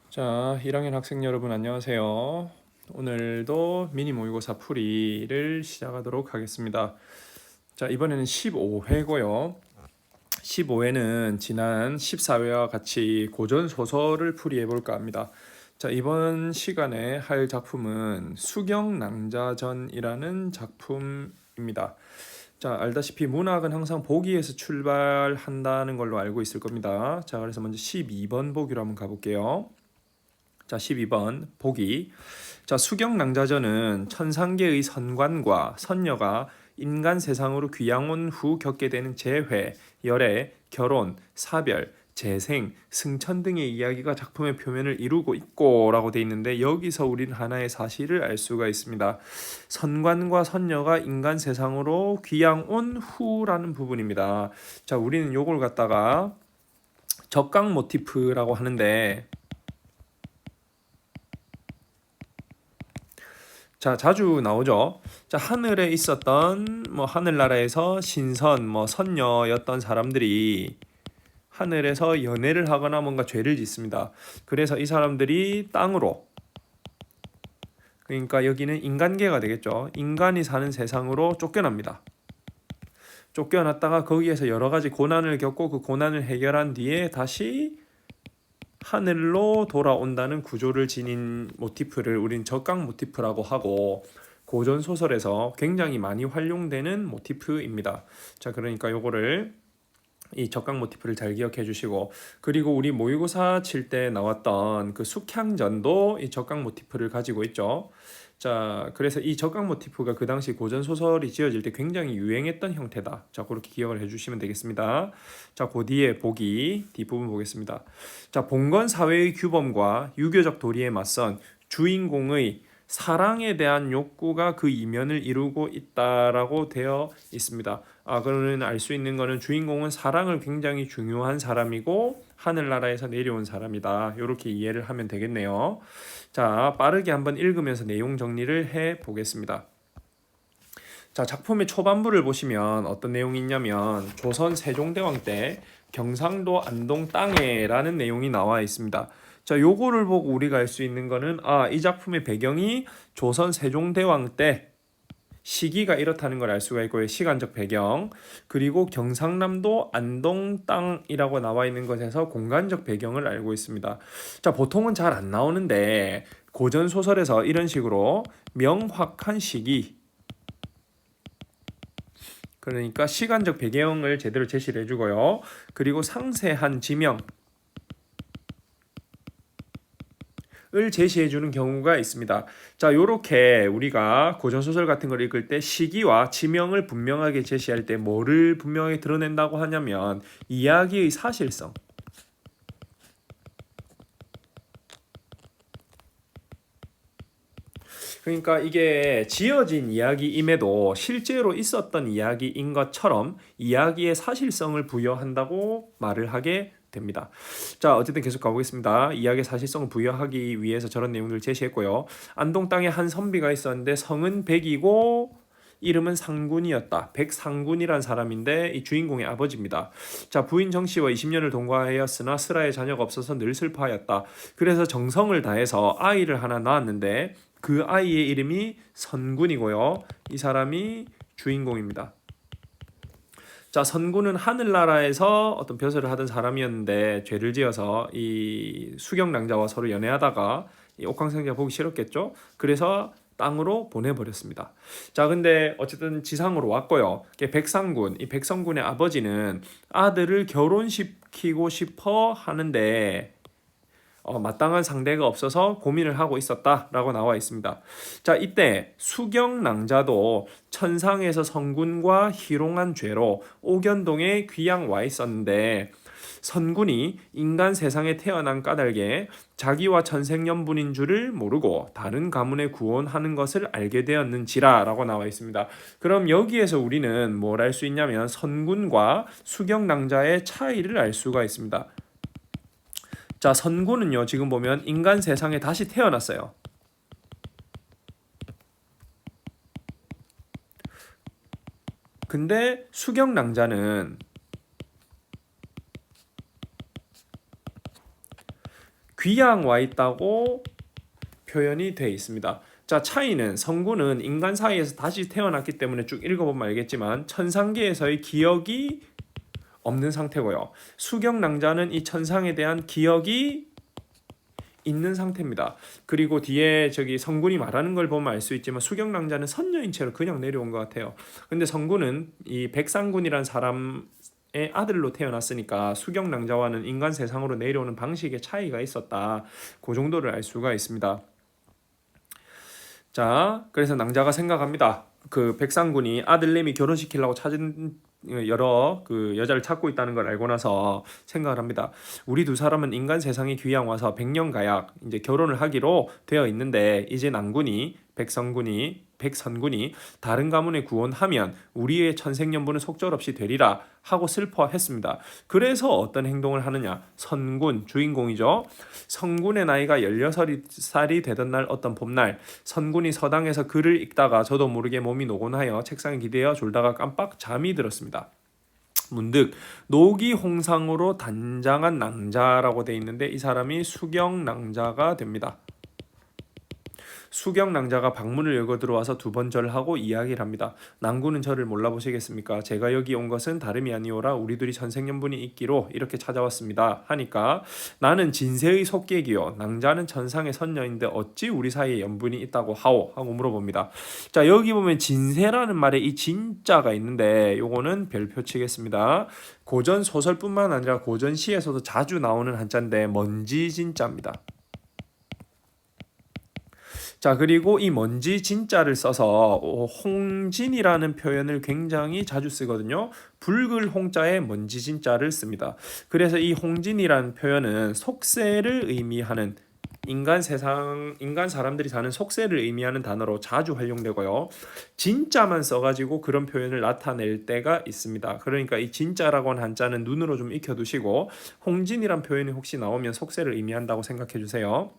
자, 1학년 학생 여러분 안녕하세요. 오늘도 미니 모의고사 풀이를 시작하도록 하겠습니다. 자, 이번에는 15회고요. 15회는 지난 14회와 같이 고전 소설을 풀이해 볼까 합니다. 자, 이번 시간에 할 작품은 수경낭자전이라는 작품입니다. 자, 알다시피 문학은 항상 보기에서 출발한다는 걸로 알고 있을 겁니다. 자, 그래서 먼저 12번 보기로 한번 가볼게요. 자, 12번 보기. 자, 수경낭자전은 천상계의 선관과 선녀가 인간 세상으로 귀양 온 후 겪게 되는 재회, 열애, 결혼, 사별, 재생, 승천 등의 이야기가 작품의 표면을 이루고 있고 라고 돼 있는데, 여기서 우리는 하나의 사실을 알 수가 있습니다. 선관과 선녀가 인간 세상으로 귀양 온 후라는 부분입니다. 자, 우리는 요걸 갖다가 적강 모티프라고 하는데, 자, 자주 나오죠. 자, 하늘에 있었던 하늘나라에서 신선 선녀였던 사람들이 하늘에서 연애를 하거나 뭔가 죄를 짓습니다. 그래서 이 사람들이 땅으로, 그러니까 여기는 인간계가 되겠죠. 인간이 사는 세상으로 쫓겨납니다. 쫓겨났다가 거기에서 여러 가지 고난을 겪고 그 고난을 해결한 뒤에 다시 하늘로 돌아온다는 구조를 지닌 모티프를 우린 적강 모티프라고 하고, 고전 소설에서 굉장히 많이 활용되는 모티프입니다. 자, 그러니까 요거를, 이 적강 모티프를 잘 기억해 주시고, 그리고 우리 모의고사 칠 때 나왔던 그 숙향전도 이 적강 모티프를 가지고 있죠. 자, 그래서 이 적강 모티프가 그 당시 고전 소설이 지어질 때 굉장히 유행했던 형태다. 자, 그렇게 기억을 해주시면 되겠습니다. 자, 그 뒤에 보기 뒷부분 보겠습니다. 자, 봉건 사회의 규범과 유교적 도리에 맞선 주인공의 사랑에 대한 욕구가 그 이면을 이루고 있다라고 되어 있습니다. 그러면 알 수 있는 거는 주인공은 사랑을 굉장히 중요한 사람이고 하늘나라에서 내려온 사람이다. 이렇게 이해를 하면 되겠네요. 자, 빠르게 한번 읽으면서 내용 정리를 해 보겠습니다. 자, 작품의 초반부를 보시면 어떤 내용이 있냐면, 조선 세종대왕 때 경상도 안동 땅에라는 내용이 나와 있습니다. 자, 요거를 보고 우리가 알 수 있는 거는, 이 작품의 배경이 조선 세종대왕 때 시기가 이렇다는 걸 알 수가 있고요. 시간적 배경. 그리고 경상남도 안동 땅이라고 나와 있는 것에서 공간적 배경을 알고 있습니다. 자, 보통은 잘 안 나오는데 고전 소설에서 이런 식으로 명확한 시기, 그러니까 시간적 배경을 제대로 제시를 해주고요. 그리고 상세한 지명을 제시해주는 경우가 있습니다. 자, 요렇게 우리가 고전소설 같은 걸 읽을 때 시기와 지명을 분명하게 제시할 때 뭐를 분명하게 드러낸다고 하냐면, 이야기의 사실성. 그러니까 이게 지어진 이야기임에도 실제로 있었던 이야기인 것처럼 이야기의 사실성을 부여한다고 말을 하게 됩니다. 자, 어쨌든 계속 가보겠습니다. 이야기의 사실성을 부여하기 위해서 저런 내용들을 제시했고요. 안동 땅에 한 선비가 있었는데 성은 백이고 이름은 상군이었다. 백상군이란 사람인데 이 주인공의 아버지입니다. 자, 부인 정씨와 20년을 동거하였으나 슬아의 자녀가 없어서 늘 슬퍼하였다. 그래서 정성을 다해서 아이를 하나 낳았는데 그 아이의 이름이 선군이고요. 이 사람이 주인공입니다. 자, 선군은 하늘나라에서 어떤 벼슬을 하던 사람이었는데 죄를 지어서 이 수경낭자와 서로 연애하다가 이 옥황상제가 보기 싫었겠죠. 그래서 땅으로 보내버렸습니다. 자, 근데 어쨌든 지상으로 왔고요. 백상군, 이 백성군의 아버지는 아들을 결혼시키고 싶어 하는데 마땅한 상대가 없어서 고민을 하고 있었다라고 나와 있습니다. 자, 이때 수경낭자도 천상에서 성군과 희롱한 죄로 옥연동에 귀양 와 있었는데, 선군이 인간 세상에 태어난 까닭에 자기와 천생연분인 줄을 모르고 다른 가문에 구원하는 것을 알게 되었는지라 라고 나와 있습니다. 그럼 여기에서 우리는 뭘 알 수 있냐면 선군과 수경낭자의 차이를 알 수가 있습니다. 자, 선군은요, 지금 보면 인간 세상에 다시 태어났어요. 근데 수경낭자는 귀양 와 있다고 표현이 되어 있습니다. 자, 차이는 성군은 인간 사이에서 다시 태어났기 때문에 쭉 읽어보면 알겠지만 천상계에서의 기억이 없는 상태고요. 수경낭자는 이 천상에 대한 기억이 있는 상태입니다. 그리고 뒤에 저기 성군이 말하는 걸 보면 알 수 있지만 수경낭자는 선녀인 채로 그냥 내려온 것 같아요. 근데 성군은 이 백상군이란 사람의 아들로 태어났으니까 수경낭자와는 인간 세상으로 내려오는 방식의 차이가 있었다. 그 정도를 알 수가 있습니다. 자, 그래서 낭자가 생각합니다. 그 백상군이 아들내미 결혼시키려고 찾은 여러 그 여자를 찾고 있다는 걸 알고 나서 생각을 합니다. 우리 두 사람은 인간 세상에 귀양 와서 백년가약 이제 결혼을 하기로 되어 있는데 이제 낭군이 백선군이 다른 가문에 구원하면 우리의 천생연분은 속절없이 되리라 하고 슬퍼했습니다. 그래서 어떤 행동을 하느냐? 선군 주인공이죠. 선군의 나이가 16살이 되던 날 어떤 봄날 선군이 서당에서 글을 읽다가 저도 모르게 몸이 노곤하여 책상에 기대어 졸다가 깜빡 잠이 들었습니다. 문득 노기홍상으로 단장한 낭자라고 돼 있는데 이 사람이 수경낭자가 됩니다. 수경낭자가 방문을 열고 들어와서 두 번 절을 하고 이야기를 합니다. 낭군은 저를 몰라보시겠습니까? 제가 여기 온 것은 다름이 아니오라 우리 둘이 천생연분이 있기로 이렇게 찾아왔습니다. 하니까 나는 진세의 속객이요 낭자는 천상의 선녀인데 어찌 우리 사이에 연분이 있다고 하오? 하고 물어봅니다. 자, 여기 보면 진세라는 말에 이 진자가 있는데 요거는 별표 치겠습니다. 고전 소설뿐만 아니라 고전 시에서도 자주 나오는 한자인데 먼지 진자입니다. 자, 그리고 이 먼지 진자를 써서 홍진이라는 표현을 굉장히 자주 쓰거든요. 붉을 홍자에 먼지 진자를 씁니다. 그래서 이 홍진이라는 표현은 속세를 의미하는 인간 사람들이 사는 속세를 의미하는 단어로 자주 활용되고요. 진짜만 써가지고 그런 표현을 나타낼 때가 있습니다. 그러니까 이 진짜라고 하는 한자는 눈으로 좀 익혀두시고 홍진이란 표현이 혹시 나오면 속세를 의미한다고 생각해 주세요.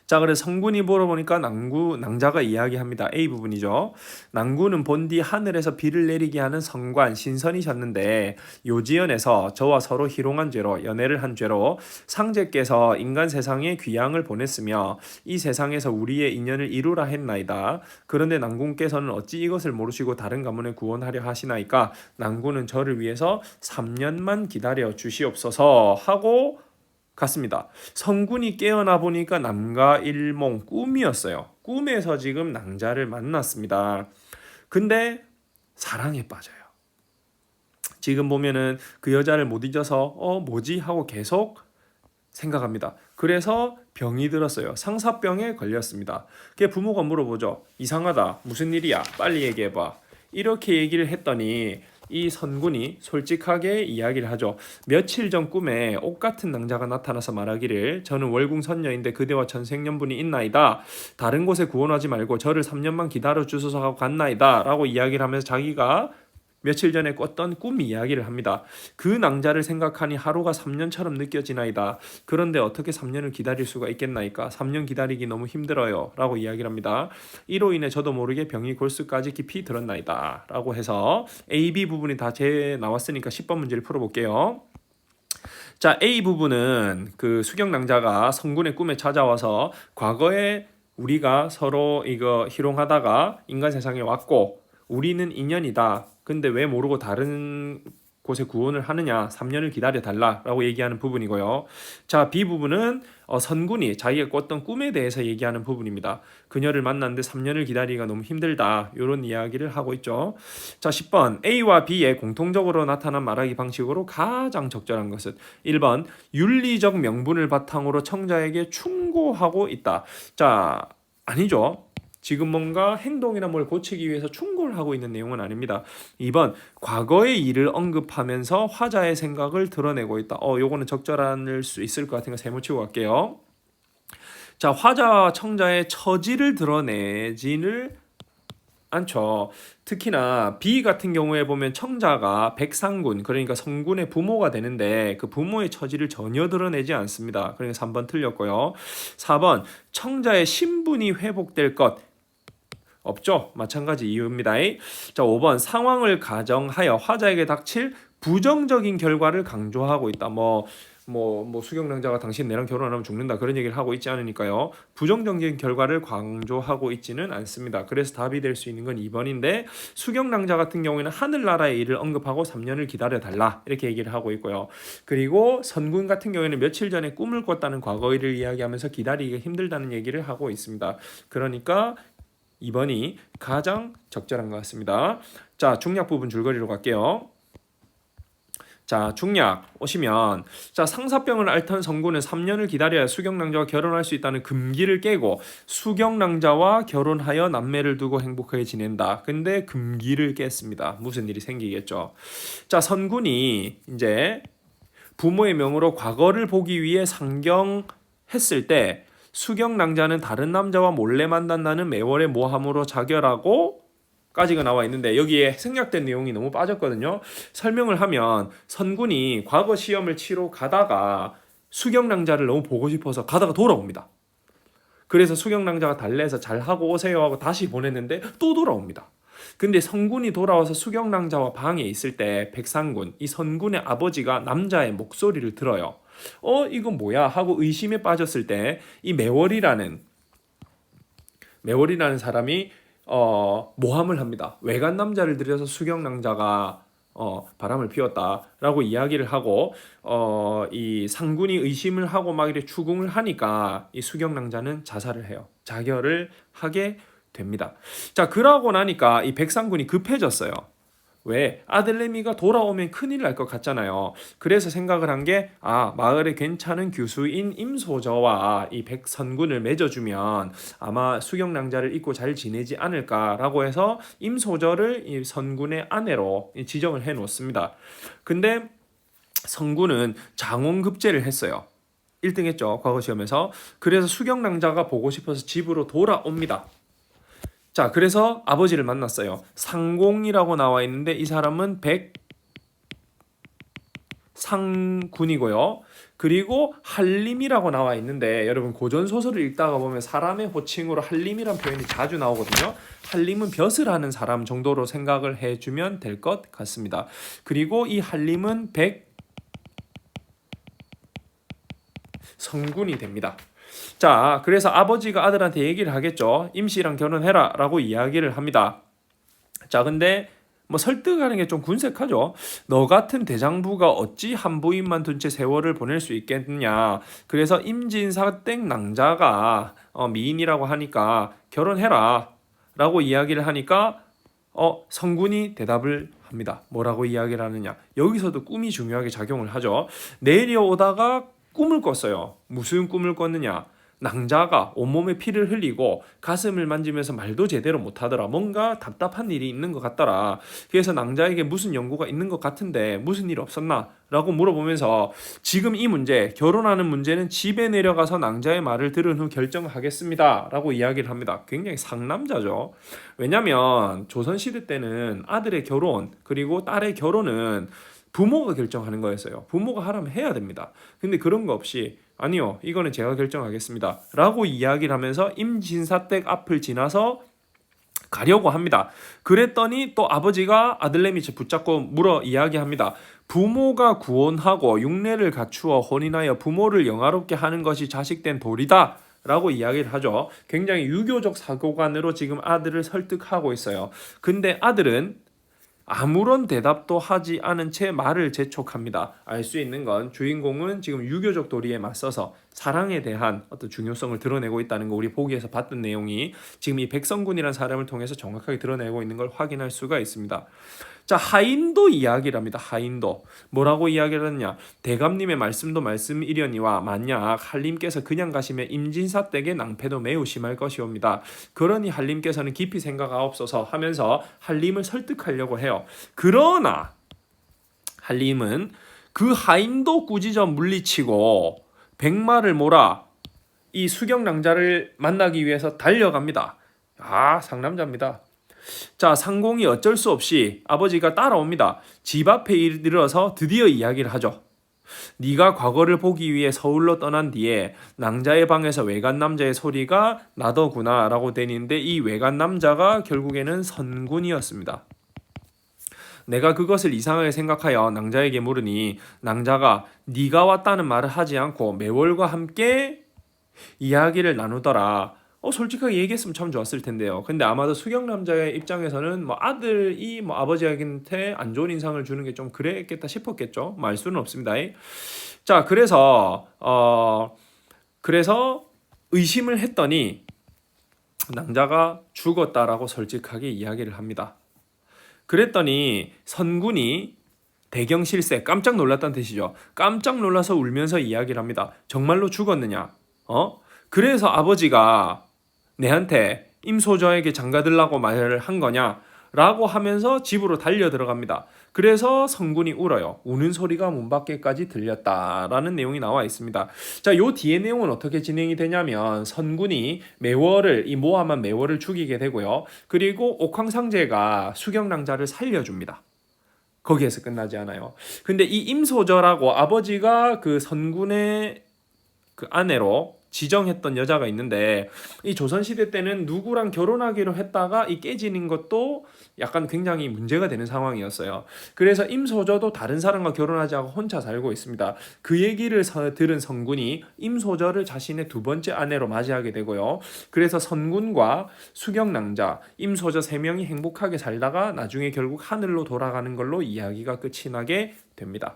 자, 그래서 성군이 물어보니까 낭자가 이야기합니다. A 부분이죠. 낭군은 본디 하늘에서 비를 내리게 하는 성관 신선이셨는데 요지연에서 저와 서로 희롱한 죄로 연애를 한 죄로 상제께서 인간 세상에 귀양을 보냈으며 이 세상에서 우리의 인연을 이루라 했나이다. 그런데 낭군께서는 어찌 이것을 모르시고 다른 가문에 구원하려 하시나이까? 낭군은 저를 위해서 3년만 기다려 주시옵소서 하고 갔습니다. 성군이 깨어나 보니까 남가 일몽 꿈이었어요. 꿈에서 지금 낭자를 만났습니다. 근데 사랑에 빠져요. 지금 보면은 그 여자를 못 잊어서 뭐지 하고 계속 생각합니다. 그래서 병이 들었어요. 상사병에 걸렸습니다. 그 부모가 물어보죠. 이상하다. 무슨 일이야? 빨리 얘기해봐. 이렇게 얘기를 했더니 이 선군이 솔직하게 이야기를 하죠. 며칠 전 꿈에 옷 같은 낭자가 나타나서 말하기를 저는 월궁 선녀인데 그대와 천생연분이 있나이다. 다른 곳에 구원하지 말고 저를 3년만 기다려 주소서 하고 갔나이다. 라고 이야기를 하면서 자기가 며칠 전에 꿨던 꿈 이야기를 합니다. 그 낭자를 생각하니 하루가 3년처럼 느껴지나이다. 그런데 어떻게 3년을 기다릴 수가 있겠나이까? 3년 기다리기 너무 힘들어요. 라고 이야기를 합니다. 이로 인해 저도 모르게 병이 골수까지 깊이 들었나이다. 라고 해서 A, B 부분이 다 나왔으니까 10번 문제를 풀어볼게요. 자, A 부분은 그 수경낭자가 성군의 꿈에 찾아와서 과거에 우리가 서로 이거 희롱하다가 인간 세상에 왔고 우리는 인연이다. 근데 왜 모르고 다른 곳에 구원을 하느냐? 3년을 기다려 달라라고 얘기하는 부분이고요. 자, B 부분은 선군이 자기가 꿨던 꿈에 대해서 얘기하는 부분입니다. 그녀를 만났는데 3년을 기다리기가 너무 힘들다. 이런 이야기를 하고 있죠. 자, 10번 A와 B의 공통적으로 나타난 말하기 방식으로 가장 적절한 것은 1번 윤리적 명분을 바탕으로 청자에게 충고하고 있다. 자, 아니죠. 지금 뭔가 행동이나 뭘 고치기 위해서 충고를 하고 있는 내용은 아닙니다. 2번 과거의 일을 언급하면서 화자의 생각을 드러내고 있다. 요거는 적절할 수 있을 것 같으니까 세모치고 갈게요. 자, 화자와 청자의 처지를 드러내지를 않죠. 특히나 B 같은 경우에 보면 청자가 백상군 그러니까 성군의 부모가 되는데 그 부모의 처지를 전혀 드러내지 않습니다. 그러니까 3번 틀렸고요. 4번 청자의 신분이 회복될 것 없죠. 마찬가지 이유입니다. 자, 5번 상황을 가정하여 화자에게 닥칠 부정적인 결과를 강조하고 있다. 뭐 수경낭자가 당신 내랑 결혼하면 죽는다 그런 얘기를 하고 있지 않으니까요. 부정적인 결과를 강조하고 있지는 않습니다. 그래서 답이 될 수 있는 건 2번인데 수경낭자 같은 경우에는 하늘나라의 일을 언급하고 3년을 기다려 달라 이렇게 얘기를 하고 있고요. 그리고 선군 같은 경우에는 며칠 전에 꿈을 꿨다는 과거 일을 이야기하면서 기다리기가 힘들다는 얘기를 하고 있습니다. 그러니까 2번이 가장 적절한 것 같습니다. 자, 중략 부분 줄거리로 갈게요. 자, 중략 오시면 자, 상사병을 앓던 성군은 3년을 기다려야 수경낭자와 결혼할 수 있다는 금기를 깨고 수경낭자와 결혼하여 남매를 두고 행복하게 지낸다. 근데 금기를 깼습니다. 무슨 일이 생기겠죠. 자, 선군이 이제 부모의 명으로 과거를 보기 위해 상경했을 때 수경낭자는 다른 남자와 몰래 만난다는 매월의 모함으로 자결하고 까지가 나와 있는데 여기에 생략된 내용이 너무 빠졌거든요. 설명을 하면 선군이 과거 시험을 치러 가다가 수경낭자를 너무 보고 싶어서 가다가 돌아옵니다. 그래서 수경낭자가 달래서 잘하고 오세요 하고 다시 보냈는데 또 돌아옵니다. 근데 선군이 돌아와서 수경낭자와 방에 있을 때 백상군, 이 선군의 아버지가 남자의 목소리를 들어요. 이건 뭐야 하고 의심에 빠졌을 때 이 매월이라는 사람이 모함을 합니다. 외간 남자를 들여서 수경낭자가 바람을 피웠다라고 이야기를 하고 이 상군이 의심을 하고 막 이렇게 추궁을 하니까 이 수경낭자는 자살을 해요. 자결을 하게 됩니다. 자, 그러고 나니까 이 백상군이 급해졌어요. 왜? 아들내미가 돌아오면 큰일 날 것 같잖아요. 그래서 생각을 한 게 마을에 괜찮은 교수인 임소저와 이 백선군을 맺어주면 아마 수경낭자를 잊고 잘 지내지 않을까라고 해서 임소저를 이 선군의 아내로 지정을 해 놓습니다. 근데 선군은 장원급제를 했어요. 1등 했죠. 과거 시험에서. 그래서 수경낭자가 보고 싶어서 집으로 돌아옵니다. 자, 그래서 아버지를 만났어요. 상공이라고 나와 있는데 이 사람은 백상군이고요. 그리고 한림이라고 나와 있는데 여러분 고전 소설을 읽다가 보면 사람의 호칭으로 한림이란 표현이 자주 나오거든요. 한림은 벼슬 하는 사람 정도로 생각을 해주면 될 것 같습니다. 그리고 이 한림은 백성군이 됩니다. 자, 그래서 아버지가 아들한테 얘기를 하겠죠. 임씨랑 결혼해라 라고 이야기를 합니다. 자, 근데 뭐 설득하는 게 좀 군색하죠. 너 같은 대장부가 어찌 한 부인만 둔 채 세월을 보낼 수 있겠느냐. 그래서 임진사 땡 낭자가 미인이라고 하니까 결혼해라 라고 이야기를 하니까 성군이 대답을 합니다. 뭐라고 이야기를 하느냐. 여기서도 꿈이 중요하게 작용을 하죠. 내려오다가 꿈을 꿨어요. 무슨 꿈을 꿨느냐. 낭자가 온몸에 피를 흘리고 가슴을 만지면서 말도 제대로 못하더라. 뭔가 답답한 일이 있는 것 같더라. 그래서 낭자에게 무슨 연고가 있는 것 같은데 무슨 일 없었나? 라고 물어보면서 지금 이 문제, 결혼하는 문제는 집에 내려가서 낭자의 말을 들은 후 결정하겠습니다. 라고 이야기를 합니다. 굉장히 상남자죠. 왜냐면 조선시대 때는 아들의 결혼 그리고 딸의 결혼은 부모가 결정하는 거였어요. 부모가 하라면 해야 됩니다. 근데 그런 거 없이 아니요, 이거는 제가 결정하겠습니다 라고 이야기를 하면서 임진사댁 앞을 지나서 가려고 합니다. 그랬더니 또 아버지가 아들내미 붙잡고 물어 이야기합니다. 부모가 구원하고 육례를 갖추어 혼인하여 부모를 영화롭게 하는 것이 자식된 도리다 라고 이야기를 하죠. 굉장히 유교적 사고관으로 지금 아들을 설득하고 있어요. 근데 아들은 아무런 대답도 하지 않은 채 말을 재촉합니다. 알 수 있는 건 주인공은 지금 유교적 도리에 맞서서 사랑에 대한 어떤 중요성을 드러내고 있다는 거 우리 보기에서 봤던 내용이 지금 이 백성군이라는 사람을 통해서 정확하게 드러내고 있는 걸 확인할 수가 있습니다. 자, 하인도 이야기를 합니다. 하인도 뭐라고 이야기를 하느냐. 대감님의 말씀도 말씀이려니와 만약 한림께서 그냥 가시면 임진사 댁의 낭패도 매우 심할 것이옵니다. 그러니 한림께서는 깊이 생각하옵소서 하면서 한림을 설득하려고 해요. 그러나 한림은 그 하인도 꾸짖어 물리치고 백마를 몰아 이 수경낭자를 만나기 위해서 달려갑니다. 상남자입니다. 자, 상공이 어쩔 수 없이 아버지가 따라옵니다. 집 앞에 이르러서 드디어 이야기를 하죠. 네가 과거를 보기 위해 서울로 떠난 뒤에 낭자의 방에서 외간 남자의 소리가 나더구나 라고 되는데 이 외간 남자가 결국에는 선군이었습니다. 내가 그것을 이상하게 생각하여 낭자에게 물으니 낭자가 네가 왔다는 말을 하지 않고 매월과 함께 이야기를 나누더라. 솔직하게 얘기했으면 참 좋았을 텐데요. 근데 아마도 수경 남자의 입장에서는 뭐 아들이 뭐 아버지한테 안 좋은 인상을 주는 게 좀 그랬겠다 싶었겠죠. 뭐 알 수는 없습니다. 자, 그래서 의심을 했더니 낭자가 죽었다라고 솔직하게 이야기를 합니다. 그랬더니 선군이 대경실세, 깜짝 놀랐다는 뜻이죠. 깜짝 놀라서 울면서 이야기를 합니다. 정말로 죽었느냐? 그래서 아버지가 내한테 임소저에게 장가들라고 말을 한 거냐? 라고 하면서 집으로 달려 들어갑니다. 그래서 성군이 울어요. 우는 소리가 문 밖에까지 들렸다라는 내용이 나와 있습니다. 자, 요 뒤에 내용은 어떻게 진행이 되냐면 선군이 이 모함한 매월을 죽이게 되고요. 그리고 옥황상제가 수경낭자를 살려줍니다. 거기에서 끝나지 않아요. 근데 이 임소저라고 아버지가 그 선군의 그 아내로 지정했던 여자가 있는데 이 조선시대 때는 누구랑 결혼하기로 했다가 이 깨지는 것도 약간 굉장히 문제가 되는 상황이었어요. 그래서 임소저도 다른 사람과 결혼하지 않고 혼자 살고 있습니다. 그 얘기를 들은 선군이 임소저를 자신의 두 번째 아내로 맞이하게 되고요. 그래서 선군과 수경낭자, 임소저 3명이 행복하게 살다가 나중에 결국 하늘로 돌아가는 걸로 이야기가 끝이 나게 됩니다.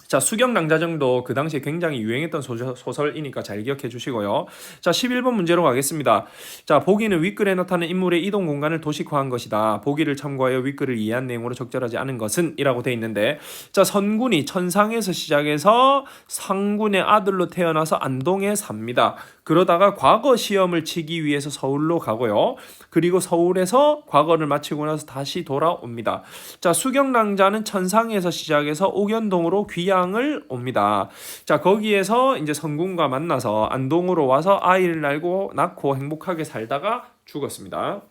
자, 수경낭자정도 그 당시에 굉장히 유행했던 소설이니까 잘 기억해 주시고요. 자, 11번 문제로 가겠습니다. 자, 보기는 윗글에 나타난 인물의 이동 공간을 도식화한 것이다. 보기를 참고하여 윗글을 이해한 내용으로 적절하지 않은 것은 이라고 돼 있는데, 자, 선군이 천상에서 시작해서 상군의 아들로 태어나서 안동에 삽니다. 그러다가 과거 시험을 치기 위해서 서울로 가고요. 그리고 서울에서 과거를 마치고 나서 다시 돌아옵니다. 자, 수경낭자는 천상에서 시작해서 옥연동으로 귀양을 옵니다. 자, 거기에서 이제 선군과 만나서 안동으로 와서 아이를 낳고 행복하게 살다가 죽었습니다.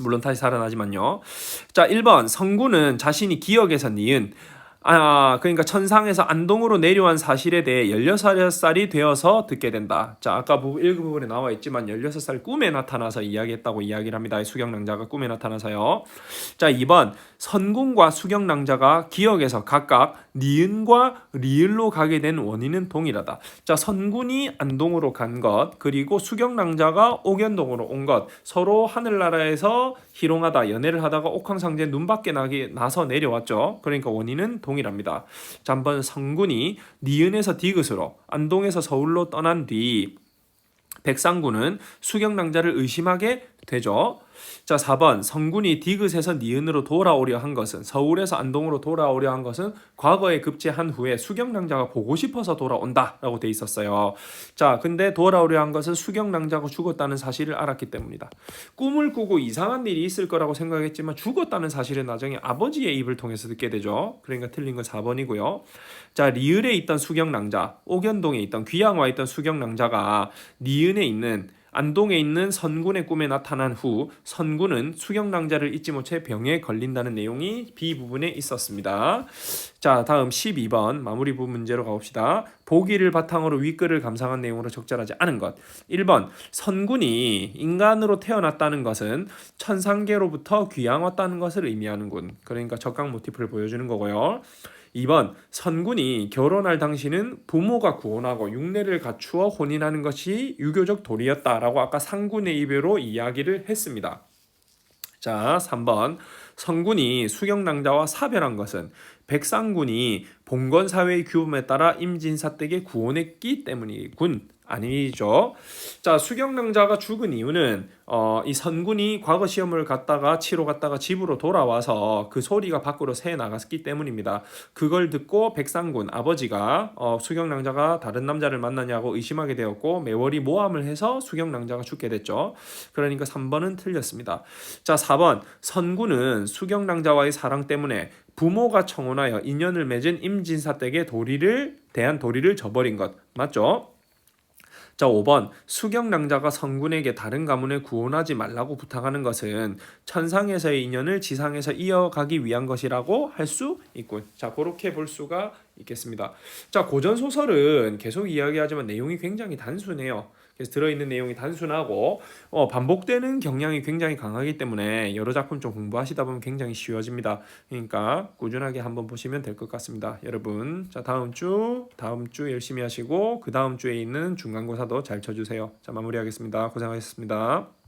물론 다시 살아나지만요. 자, 1번 선군은 자신이 기억에서 니은 그러니까 천상에서 안동으로 내려온 사실에 대해 16살이 되어서 듣게 된다. 자, 아까 읽은 부분에 나와 있지만 16살 꿈에 나타나서 이야기했다고 이야기를 합니다. 수경낭자가 꿈에 나타나서요. 자, 2번 선군과 수경낭자가 기억에서 각각 니은과 리을로 가게 된 원인은 동일하다. 자, 선군이 안동으로 간 것, 그리고 수경낭자가 옥연동으로 온 것, 서로 하늘나라에서 희롱하다 연애를 하다가 옥황상제 눈 밖에 나서 내려왔죠. 그러니까 원인은 동일합니다. 자, 한번 선군이 니은에서 디귿으로 안동에서 서울로 떠난 뒤 백상군은 수경낭자를 의심하게 되죠. 자, 4번 선군이 디귿에서 니은으로 돌아오려 한 것은 서울에서 안동으로 돌아오려 한 것은 과거에 급제한 후에 수경낭자가 보고 싶어서 돌아온다라고 돼 있었어요. 자, 근데 돌아오려 한 것은 수경낭자가 죽었다는 사실을 알았기 때문이다. 꿈을 꾸고 이상한 일이 있을 거라고 생각했지만 죽었다는 사실을 나중에 아버지의 입을 통해서 듣게 되죠. 그러니까 틀린 건 4번이고요. 자, 리을에 있던 수경낭자, 옥연동에 있던 귀양와 있던 수경낭자가 니은에 있는 안동에 있는 선군의 꿈에 나타난 후 선군은 수경낭자를 잊지 못해 병에 걸린다는 내용이 B 부분에 있었습니다. 자, 다음 12번 마무리 부분 문제로 가봅시다. 보기를 바탕으로 윗글을 감상한 내용으로 적절하지 않은 것. 1번 선군이 인간으로 태어났다는 것은 천상계로부터 귀양 왔다는 것을 의미하는군. 그러니까 적각 모티프를 보여주는 거고요. 2번 선군이 결혼할 당시는 부모가 구원하고 육례를 갖추어 혼인하는 것이 유교적 도리였다라고 아까 상군의 입으로 이야기를 했습니다. 자, 3번 선군이 수경낭자와 사별한 것은 백상군이 봉건사회의 규범에 따라 임진사댁에 구원했기 때문이군. 아니죠. 자, 수경낭자가 죽은 이유는 이 선군이 과거 시험을 치러 갔다가 집으로 돌아와서 그 소리가 밖으로 새 나갔기 때문입니다. 그걸 듣고 백상군 아버지가 수경낭자가 다른 남자를 만나냐고 의심하게 되었고 매월이 모함을 해서 수경낭자가 죽게 됐죠. 그러니까 3번은 틀렸습니다. 자, 4번 선군은 수경낭자와의 사랑 때문에 부모가 청혼하여 인연을 맺은 임진사댁의 대한 도리를 저버린 것 맞죠? 자, 5번 수경낭자가 선군에게 다른 가문을 구원하지 말라고 부탁하는 것은 천상에서의 인연을 지상에서 이어가기 위한 것이라고 할 수 있군. 자, 그렇게 볼 수가 있겠습니다. 자, 고전 소설은 계속 이야기하지만 내용이 굉장히 단순해요. 그래서 들어있는 내용이 단순하고 반복되는 경향이 굉장히 강하기 때문에 여러 작품 좀 공부하시다 보면 굉장히 쉬워집니다. 그러니까 꾸준하게 한번 보시면 될 것 같습니다. 여러분, 자, 다음 주 열심히 하시고 그 다음 주에 있는 중간고사도 잘 쳐주세요. 자, 마무리하겠습니다. 고생하셨습니다.